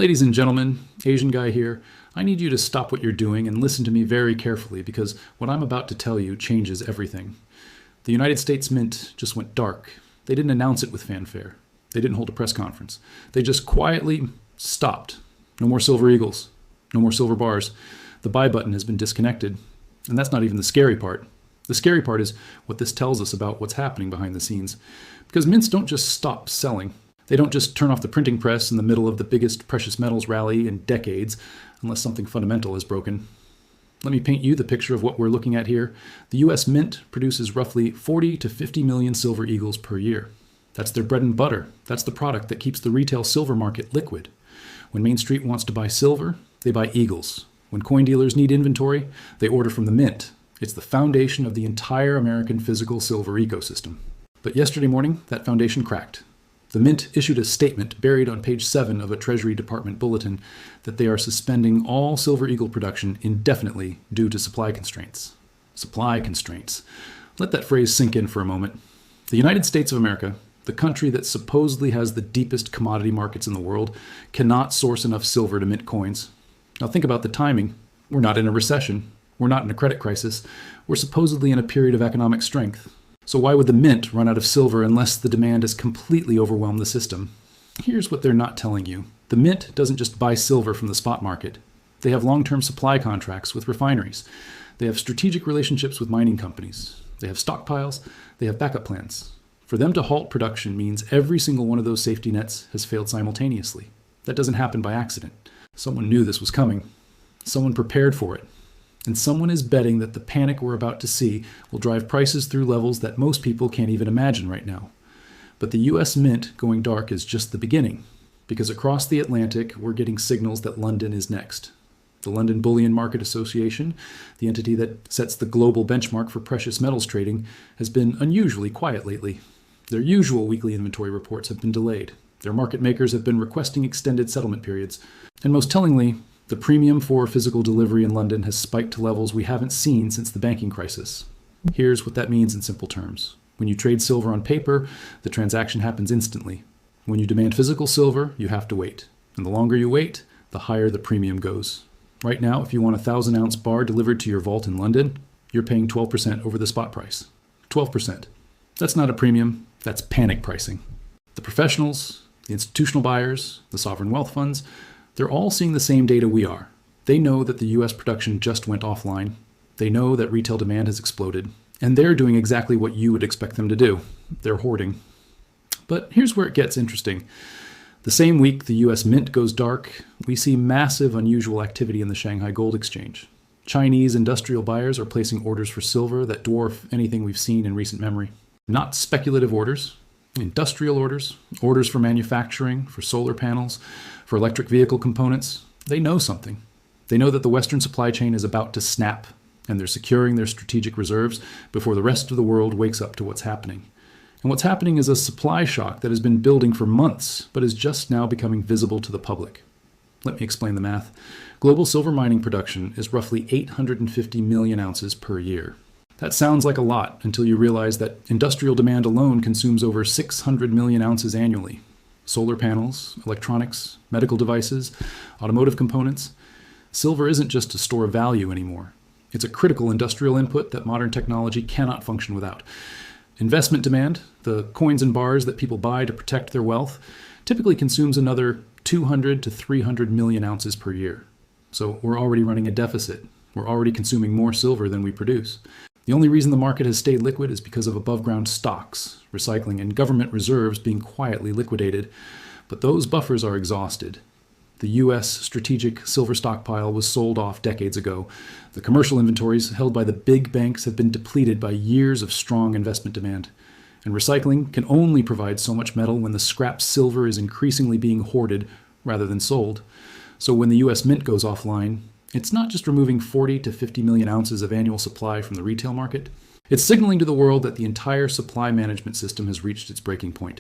Ladies and gentlemen, Asian guy here, I need you to stop what you're doing and listen to me very carefully because what I'm about to tell you changes everything. The United States Mint just went dark. They didn't announce it with fanfare. They didn't hold a press conference. They just quietly stopped. No more silver eagles. No more silver bars. The buy button has been disconnected. And that's not even the scary part. The scary part is what this tells us about what's happening behind the scenes. Because mints don't just stop selling. They don't just turn off the printing press in the middle of the biggest precious metals rally in decades, unless something fundamental is broken. Let me paint you the picture of what we're looking at here. The US Mint produces roughly 40 to 50 million silver eagles per year. That's their bread and butter. That's the product that keeps the retail silver market liquid. When Main Street wants to buy silver, they buy eagles. When coin dealers need inventory, they order from the Mint. It's the foundation of the entire American physical silver ecosystem. But yesterday morning, that foundation cracked. The Mint issued a statement buried on page 7 of a Treasury Department bulletin that they are suspending all silver eagle production indefinitely due to supply constraints. Supply constraints. Let that phrase sink in for a moment. The United States of America, the country that supposedly has the deepest commodity markets in the world, cannot source enough silver to mint coins. Now think about the timing. We're not in a recession. We're not in a credit crisis. We're supposedly in a period of economic strength. So why would the Mint run out of silver unless the demand has completely overwhelmed the system? Here's what they're not telling you. The Mint doesn't just buy silver from the spot market. They have long-term supply contracts with refineries. They have strategic relationships with mining companies. They have stockpiles. They have backup plans. For them to halt production means every single one of those safety nets has failed simultaneously. That doesn't happen by accident. Someone knew this was coming. Someone prepared for it. And someone is betting that the panic we're about to see will drive prices through levels that most people can't even imagine right now. But the US Mint going dark is just the beginning, because across the Atlantic, we're getting signals that London is next. The London Bullion Market Association, the entity that sets the global benchmark for precious metals trading, has been unusually quiet lately. Their usual weekly inventory reports have been delayed. Their market makers have been requesting extended settlement periods. And most tellingly, the premium for physical delivery in London has spiked to levels we haven't seen since the banking crisis. Here's what that means in simple terms. When you trade silver on paper, the transaction happens instantly. When you demand physical silver, you have to wait. And the longer you wait, the higher the premium goes. Right now, if you want a 1,000-ounce bar delivered to your vault in London, you're paying 12% over the spot price. 12%. That's not a premium, that's panic pricing. The professionals, the institutional buyers, the sovereign wealth funds, they're all seeing the same data we are. They know that the US production just went offline. They know that retail demand has exploded. And they're doing exactly what you would expect them to do. They're hoarding. But here's where it gets interesting. The same week the US Mint goes dark, we see massive unusual activity in the Shanghai Gold Exchange. Chinese industrial buyers are placing orders for silver that dwarf anything we've seen in recent memory. Not speculative orders. Industrial orders, orders for manufacturing, for solar panels, for electric vehicle components. They know something. They know that the Western supply chain is about to snap, and they're securing their strategic reserves before the rest of the world wakes up to what's happening. And what's happening is a supply shock that has been building for months, but is just now becoming visible to the public. Let me explain the math. Global silver mining production is roughly 850 million ounces per year. That sounds like a lot until you realize that industrial demand alone consumes over 600 million ounces annually. Solar panels, electronics, medical devices, automotive components. Silver isn't just a store of value anymore. It's a critical industrial input that modern technology cannot function without. Investment demand, the coins and bars that people buy to protect their wealth, typically consumes another 200 to 300 million ounces per year. So we're already running a deficit. We're already consuming more silver than we produce. The only reason the market has stayed liquid is because of above-ground stocks, recycling, and government reserves being quietly liquidated. But those buffers are exhausted. The U.S. strategic silver stockpile was sold off decades ago. The commercial inventories held by the big banks have been depleted by years of strong investment demand. And recycling can only provide so much metal when the scrap silver is increasingly being hoarded rather than sold. So when the U.S. Mint goes offline, it's not just removing 40 to 50 million ounces of annual supply from the retail market. It's signaling to the world that the entire supply management system has reached its breaking point,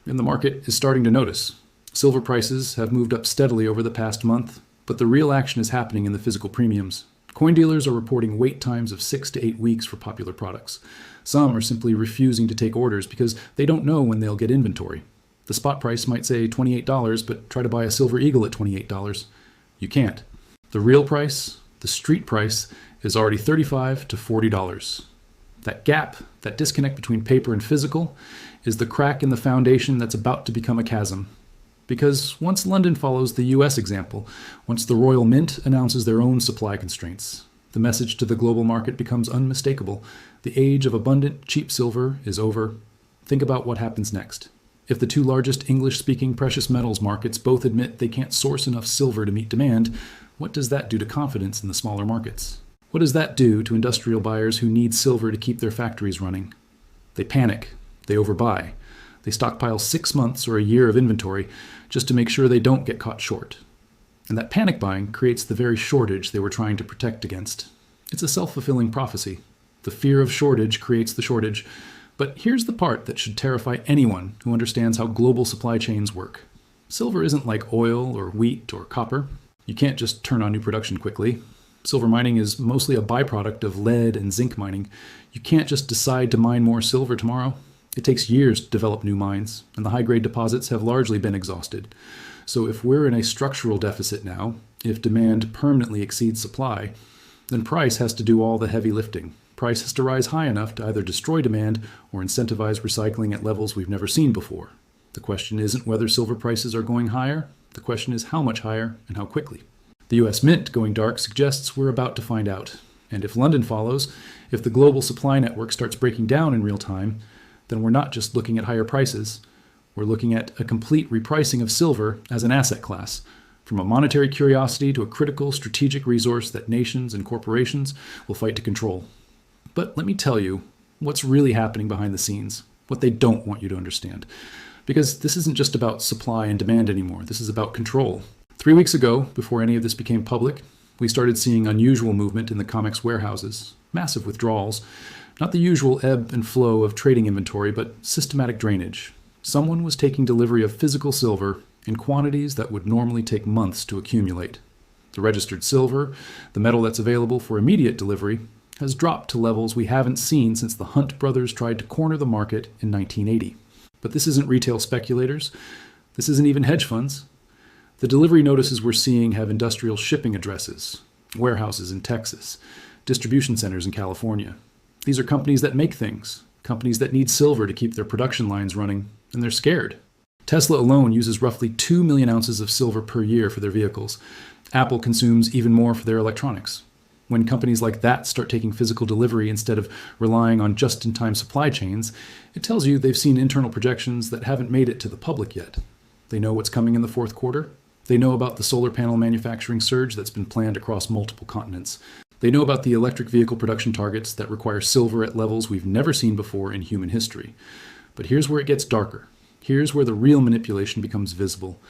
and the market is starting to notice. Silver prices have moved up steadily over the past month, but the real action is happening in the physical premiums. Coin dealers are reporting wait times of 6 to 8 weeks for popular products. Some are simply refusing to take orders because they don't know when they'll get inventory. The spot price might say $28, but try to buy a silver eagle at $28. You can't. The real price, the street price, is already $35 to $40. That gap, that disconnect between paper and physical, is the crack in the foundation that's about to become a chasm. Because once London follows the US example, once the Royal Mint announces their own supply constraints, the message to the global market becomes unmistakable. The age of abundant, cheap silver is over. Think about what happens next. If the two largest English-speaking precious metals markets both admit they can't source enough silver to meet demand, what does that do to confidence in the smaller markets? What does that do to industrial buyers who need silver to keep their factories running? They panic. They overbuy. They stockpile 6 months or a year of inventory just to make sure they don't get caught short. And that panic buying creates the very shortage they were trying to protect against. It's a self-fulfilling prophecy. The fear of shortage creates the shortage. But here's the part that should terrify anyone who understands how global supply chains work. Silver isn't like oil or wheat or copper. You can't just turn on new production quickly. Silver mining is mostly a byproduct of lead and zinc mining. You can't just decide to mine more silver tomorrow. It takes years to develop new mines, and the high-grade deposits have largely been exhausted. So if we're in a structural deficit now, if demand permanently exceeds supply, then price has to do all the heavy lifting. Price has to rise high enough to either destroy demand or incentivize recycling at levels we've never seen before. The question isn't whether silver prices are going higher. The question is how much higher and how quickly. The US Mint going dark suggests we're about to find out. And if London follows, if the global supply network starts breaking down in real time, then we're not just looking at higher prices. We're looking at a complete repricing of silver as an asset class, from a monetary curiosity to a critical strategic resource that nations and corporations will fight to control. But let me tell you what's really happening behind the scenes, what they don't want you to understand. Because this isn't just about supply and demand anymore. This is about control. 3 weeks ago, before any of this became public, we started seeing unusual movement in the COMEX warehouses, massive withdrawals, not the usual ebb and flow of trading inventory, but systematic drainage. Someone was taking delivery of physical silver in quantities that would normally take months to accumulate. The registered silver, the metal that's available for immediate delivery, has dropped to levels we haven't seen since the Hunt brothers tried to corner the market in 1980. But this isn't retail speculators. This isn't even hedge funds. The delivery notices we're seeing have industrial shipping addresses, warehouses in Texas, distribution centers in California. These are companies that make things, companies that need silver to keep their production lines running, and they're scared. Tesla alone uses roughly 2 million ounces of silver per year for their vehicles. Apple consumes even more for their electronics. When companies like that start taking physical delivery instead of relying on just-in-time supply chains, it tells you they've seen internal projections that haven't made it to the public yet. They know what's coming in the fourth quarter. They know about the solar panel manufacturing surge that's been planned across multiple continents. They know about the electric vehicle production targets that require silver at levels we've never seen before in human history. But here's where it gets darker. Here's where the real manipulation becomes visible.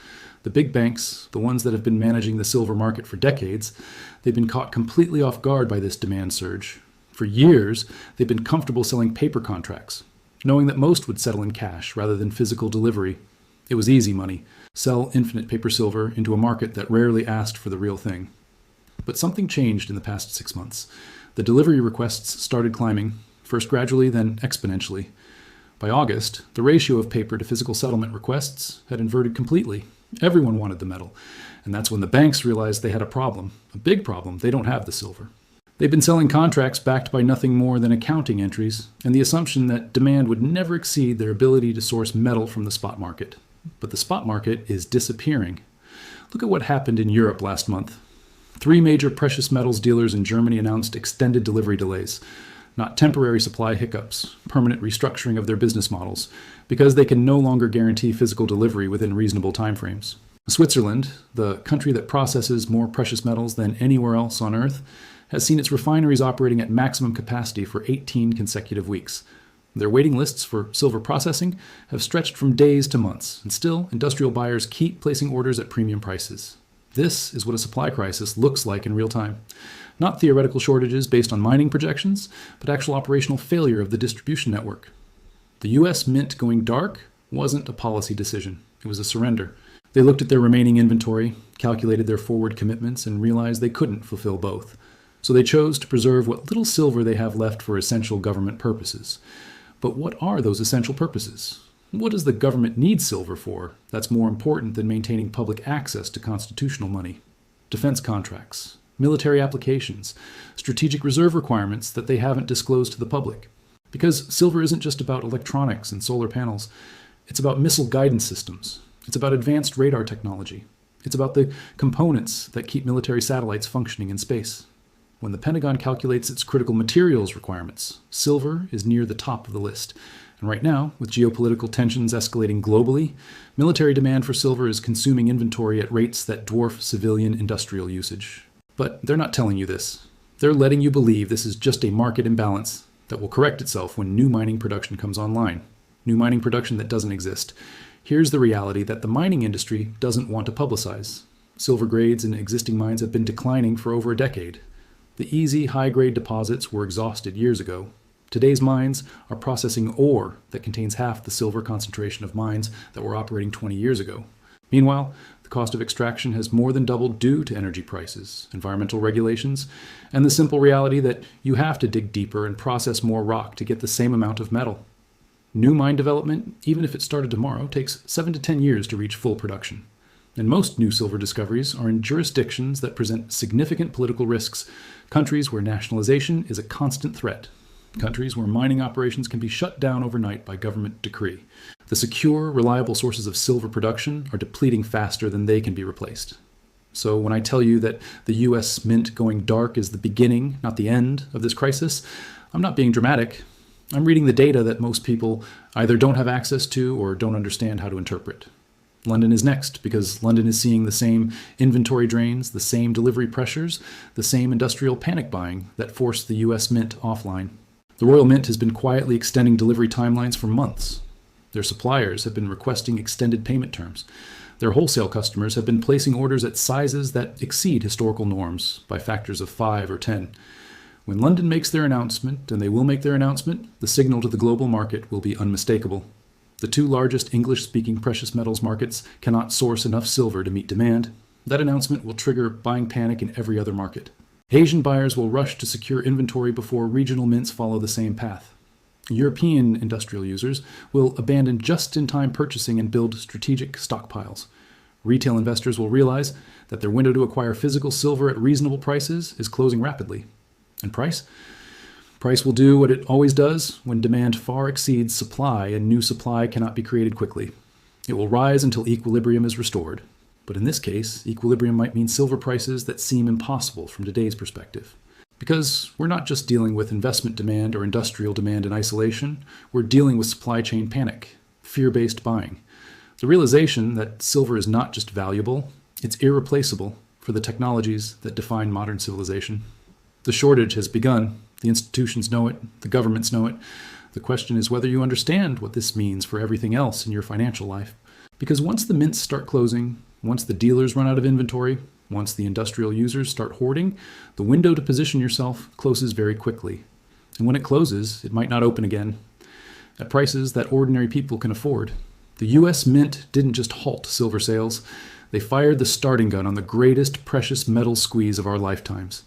The big banks, the ones that have been managing the silver market for decades, they've been caught completely off guard by this demand surge. For years, they've been comfortable selling paper contracts, knowing that most would settle in cash rather than physical delivery. It was easy money. Sell infinite paper silver into a market that rarely asked for the real thing. But something changed in the past 6 months. The delivery requests started climbing, first gradually, then exponentially. By August, the ratio of paper to physical settlement requests had inverted completely. Everyone wanted the metal. And that's when the banks realized they had a problem, a big problem. They don't have the silver. They've been selling contracts backed by nothing more than accounting entries and the assumption that demand would never exceed their ability to source metal from the spot market. But the spot market is disappearing. Look at what happened in Europe last month. 3 major precious metals dealers in Germany announced extended delivery delays, not temporary supply hiccups, permanent restructuring of their business models, because they can no longer guarantee physical delivery within reasonable timeframes. Switzerland, the country that processes more precious metals than anywhere else on Earth, has seen its refineries operating at maximum capacity for 18 consecutive weeks. Their waiting lists for silver processing have stretched from days to months, and still, industrial buyers keep placing orders at premium prices. This is what a supply crisis looks like in real time. Not theoretical shortages based on mining projections, but actual operational failure of the distribution network. The US Mint going dark wasn't a policy decision. It was a surrender. They looked at their remaining inventory, calculated their forward commitments, and realized they couldn't fulfill both. So they chose to preserve what little silver they have left for essential government purposes. But what are those essential purposes? What does the government need silver for that's more important than maintaining public access to constitutional money? Defense contracts, military applications, strategic reserve requirements that they haven't disclosed to the public. Because silver isn't just about electronics and solar panels. It's about missile guidance systems. It's about advanced radar technology. It's about the components that keep military satellites functioning in space. When the Pentagon calculates its critical materials requirements, silver is near the top of the list. And right now, with geopolitical tensions escalating globally, military demand for silver is consuming inventory at rates that dwarf civilian industrial usage. But they're not telling you this. They're letting you believe this is just a market imbalance that will correct itself when new mining production comes online. New mining production that doesn't exist. Here's the reality that the mining industry doesn't want to publicize. Silver grades in existing mines have been declining for over a decade. The easy, high-grade deposits were exhausted years ago. Today's mines are processing ore that contains half the silver concentration of mines that were operating 20 years ago. Meanwhile, the cost of extraction has more than doubled due to energy prices, environmental regulations, and the simple reality that you have to dig deeper and process more rock to get the same amount of metal. New mine development, even if it started tomorrow, takes 7 to 10 years to reach full production. And most new silver discoveries are in jurisdictions that present significant political risks, countries where nationalization is a constant threat, countries where mining operations can be shut down overnight by government decree. The secure, reliable sources of silver production are depleting faster than they can be replaced. So when I tell you that the US Mint going dark is the beginning, not the end, of this crisis, I'm not being dramatic. I'm reading the data that most people either don't have access to or don't understand how to interpret. London is next, because London is seeing the same inventory drains, the same delivery pressures, the same industrial panic buying that forced the US Mint offline. The Royal Mint has been quietly extending delivery timelines for months. Their suppliers have been requesting extended payment terms. Their wholesale customers have been placing orders at sizes that exceed historical norms by factors of 5 or 10. When London makes their announcement, and they will make their announcement, the signal to the global market will be unmistakable. The two largest English-speaking precious metals markets cannot source enough silver to meet demand. That announcement will trigger buying panic in every other market. Asian buyers will rush to secure inventory before regional mints follow the same path. European industrial users will abandon just-in-time purchasing and build strategic stockpiles. Retail investors will realize that their window to acquire physical silver at reasonable prices is closing rapidly. And price? Price will do what it always does when demand far exceeds supply and new supply cannot be created quickly. It will rise until equilibrium is restored. But in this case, equilibrium might mean silver prices that seem impossible from today's perspective. Because we're not just dealing with investment demand or industrial demand in isolation, we're dealing with supply chain panic, fear-based buying. The realization that silver is not just valuable, it's irreplaceable for the technologies that define modern civilization. The shortage has begun. The institutions know it. The governments know it. The question is whether you understand what this means for everything else in your financial life. Because once the mints start closing, once the dealers run out of inventory, once the industrial users start hoarding, the window to position yourself closes very quickly. And when it closes, it might not open again at prices that ordinary people can afford. The US Mint didn't just halt silver sales. They fired the starting gun on the greatest precious metal squeeze of our lifetimes.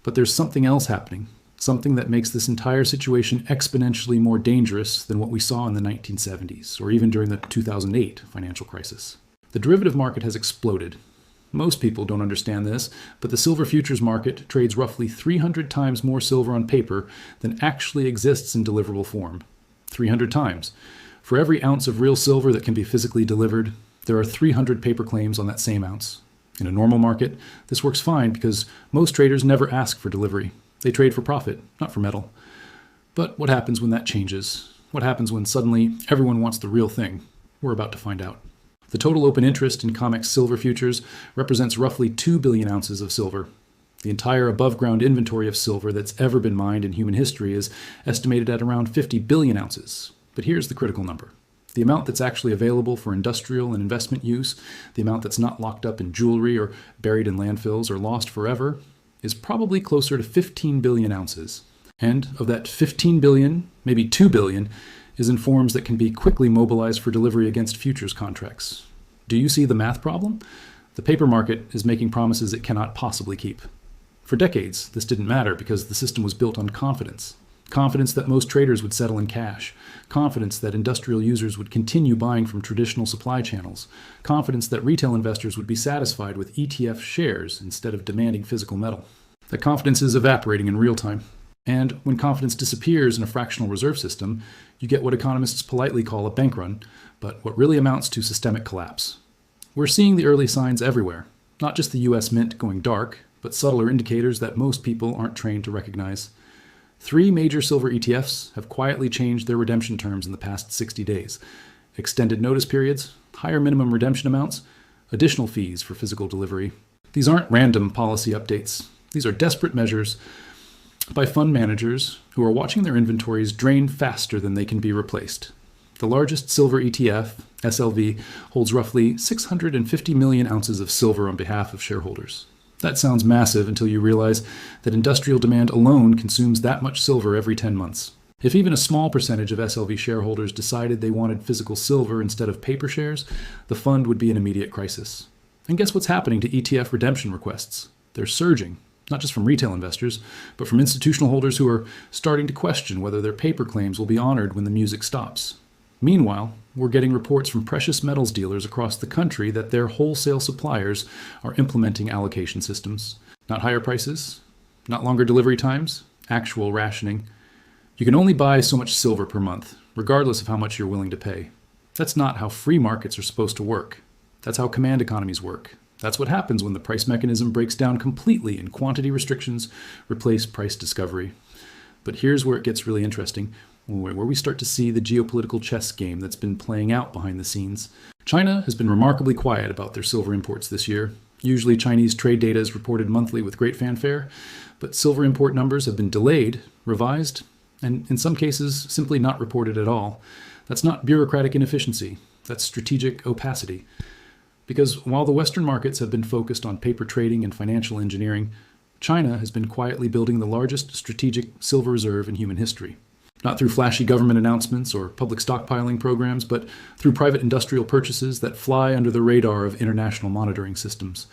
But there's something else happening. Something that makes this entire situation exponentially more dangerous than what we saw in the 1970s, or even during the 2008 financial crisis. The derivative market has exploded. Most people don't understand this, but the silver futures market trades roughly 300 times more silver on paper than actually exists in deliverable form. 300 times. For every ounce of real silver that can be physically delivered, there are 300 paper claims on that same ounce. In a normal market, this works fine because most traders never ask for delivery. They trade for profit, not for metal. But what happens when that changes? What happens when suddenly everyone wants the real thing? We're about to find out. The total open interest in COMEX silver futures represents roughly 2 billion ounces of silver. The entire above-ground inventory of silver that's ever been mined in human history is estimated at around 50 billion ounces. But here's the critical number. The amount that's actually available for industrial and investment use, the amount that's not locked up in jewelry or buried in landfills or lost forever, is probably closer to 15 billion ounces. And of that 15 billion, maybe 2 billion, is in forms that can be quickly mobilized for delivery against futures contracts. Do you see the math problem? The paper market is making promises it cannot possibly keep. For decades, this didn't matter because the system was built on confidence. confidence that most traders would settle in cash, confidence that industrial users would continue buying from traditional supply channels, confidence that retail investors would be satisfied with ETF shares instead of demanding physical metal. That confidence is evaporating in real time. And when confidence disappears in a fractional reserve system, you get what economists politely call a bank run, but what really amounts to systemic collapse. We're seeing the early signs everywhere, not just the US Mint going dark, but subtler indicators that most people aren't trained to recognize. 3 major silver ETFs have quietly changed their redemption terms in the past 60 days. Extended notice periods, higher minimum redemption amounts, additional fees for physical delivery. These aren't random policy updates. These are desperate measures by fund managers who are watching their inventories drain faster than they can be replaced. The largest silver ETF, SLV, holds roughly 650 million ounces of silver on behalf of shareholders. That sounds massive until you realize that industrial demand alone consumes that much silver every 10 months. If even a small percentage of SLV shareholders decided they wanted physical silver instead of paper shares, the fund would be in immediate crisis. And guess what's happening to ETF redemption requests? They're surging, not just from retail investors, but from institutional holders who are starting to question whether their paper claims will be honored when the music stops. Meanwhile, we're getting reports from precious metals dealers across the country that their wholesale suppliers are implementing allocation systems. Not higher prices, not longer delivery times, actual rationing. You can only buy so much silver per month, regardless of how much you're willing to pay. That's not how free markets are supposed to work. That's how command economies work. That's what happens when the price mechanism breaks down completely and quantity restrictions replace price discovery. But here's where it gets really interesting, where we start to see the geopolitical chess game that's been playing out behind the scenes. China has been remarkably quiet about their silver imports this year. Usually Chinese trade data is reported monthly with great fanfare, but silver import numbers have been delayed, revised, and in some cases simply not reported at all. That's not bureaucratic inefficiency, that's strategic opacity. Because while the Western markets have been focused on paper trading and financial engineering, China has been quietly building the largest strategic silver reserve in human history. Not through flashy government announcements or public stockpiling programs, but through private industrial purchases that fly under the radar of international monitoring systems.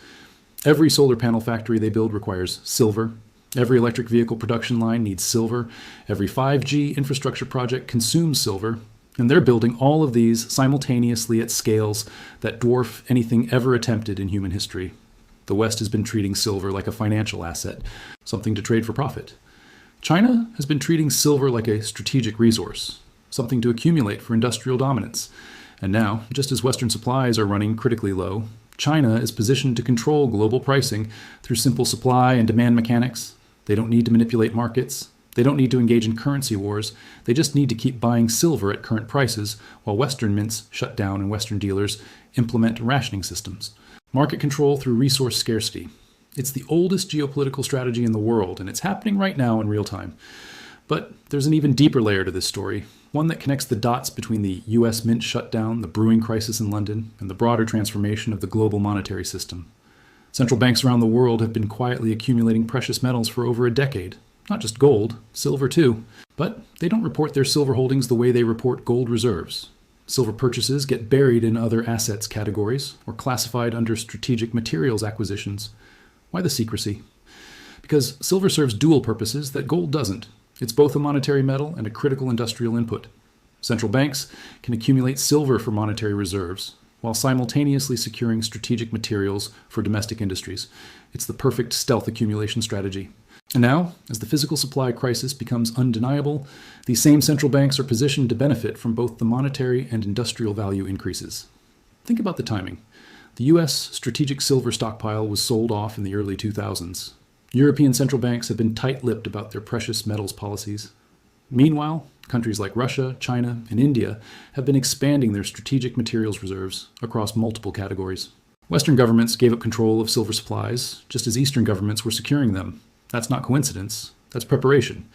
Every solar panel factory they build requires silver. Every electric vehicle production line needs silver. Every 5G infrastructure project consumes silver. And they're building all of these simultaneously at scales that dwarf anything ever attempted in human history. The West has been treating silver like a financial asset, something to trade for profit. China has been treating silver like a strategic resource, something to accumulate for industrial dominance. And now, just as Western supplies are running critically low, China is positioned to control global pricing through simple supply and demand mechanics. They don't need to manipulate markets. They don't need to engage in currency wars. They just need to keep buying silver at current prices while Western mints shut down and Western dealers implement rationing systems. Market control through resource scarcity. It's the oldest geopolitical strategy in the world, and it's happening right now in real time. But there's an even deeper layer to this story, one that connects the dots between the US Mint shutdown, the brewing crisis in London, and the broader transformation of the global monetary system. Central banks around the world have been quietly accumulating precious metals for over a decade. Not just gold, silver too. But they don't report their silver holdings the way they report gold reserves. Silver purchases get buried in other assets categories or classified under strategic materials acquisitions. Why the secrecy? Because silver serves dual purposes that gold doesn't. It's both a monetary metal and a critical industrial input. Central banks can accumulate silver for monetary reserves, while simultaneously securing strategic materials for domestic industries. It's the perfect stealth accumulation strategy. And now, as the physical supply crisis becomes undeniable, these same central banks are positioned to benefit from both the monetary and industrial value increases. Think about the timing. The US strategic silver stockpile was sold off in the early 2000s. European central banks have been tight-lipped about their precious metals policies. Meanwhile, countries like Russia, China, and India have been expanding their strategic materials reserves across multiple categories. Western governments gave up control of silver supplies, just as Eastern governments were securing them. That's not coincidence, that's preparation.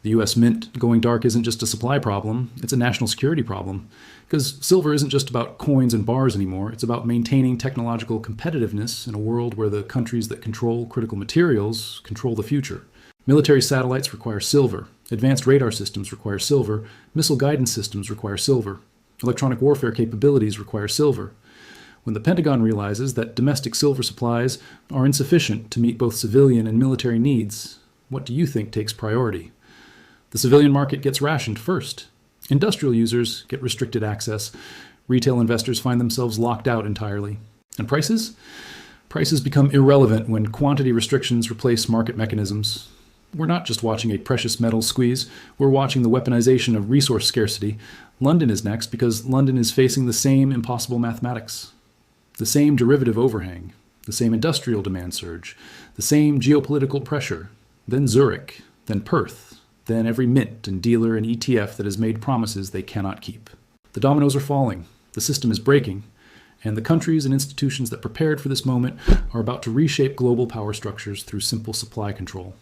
The US Mint going dark isn't just a supply problem, it's a national security problem. Because silver isn't just about coins and bars anymore, it's about maintaining technological competitiveness in a world where the countries that control critical materials control the future. Military satellites require silver, advanced radar systems require silver, missile guidance systems require silver, electronic warfare capabilities require silver. When the Pentagon realizes that domestic silver supplies are insufficient to meet both civilian and military needs, what do you think takes priority? The civilian market gets rationed first. Industrial users get restricted access. Retail investors find themselves locked out entirely. And prices? Prices become irrelevant when quantity restrictions replace market mechanisms. We're not just watching a precious metal squeeze, we're watching the weaponization of resource scarcity. London is next because London is facing the same impossible mathematics, the same derivative overhang, the same industrial demand surge, the same geopolitical pressure, then Zurich, then Perth, then every mint and dealer and ETF that has made promises they cannot keep. The dominoes are falling, the system is breaking, and the countries and institutions that prepared for this moment are about to reshape global power structures through simple supply control.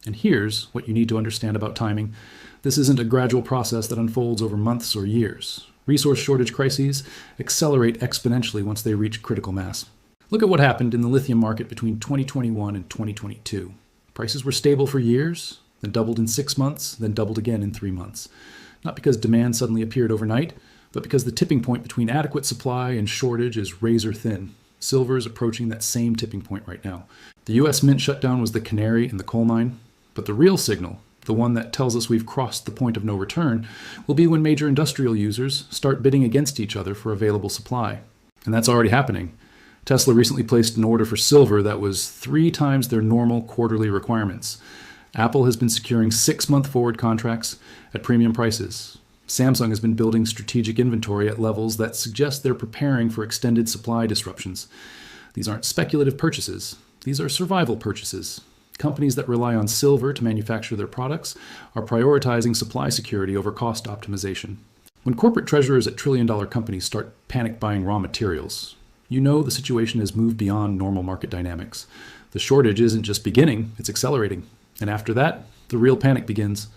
And here's what you need to understand about timing. This isn't a gradual process that unfolds over months or years. Resource shortage crises accelerate exponentially once they reach critical mass. Look at what happened in the lithium market between 2021 and 2022. Prices were stable for years, then doubled in 6 months, then doubled again in 3 months. Not because demand suddenly appeared overnight, but because the tipping point between adequate supply and shortage is razor thin. Silver is approaching that same tipping point right now. The US Mint shutdown was the canary in the coal mine, but the real signal, the one that tells us we've crossed the point of no return, will be when major industrial users start bidding against each other for available supply. And that's already happening. Tesla recently placed an order for silver that was 3 times their normal quarterly requirements. Apple has been securing 6-month forward contracts at premium prices. Samsung has been building strategic inventory at levels that suggest they're preparing for extended supply disruptions. These aren't speculative purchases. These are survival purchases. Companies that rely on silver to manufacture their products are prioritizing supply security over cost optimization. When corporate treasurers at trillion-dollar companies start panic buying raw materials, you know the situation has moved beyond normal market dynamics. The shortage isn't just beginning, it's accelerating. And after that, the real panic begins.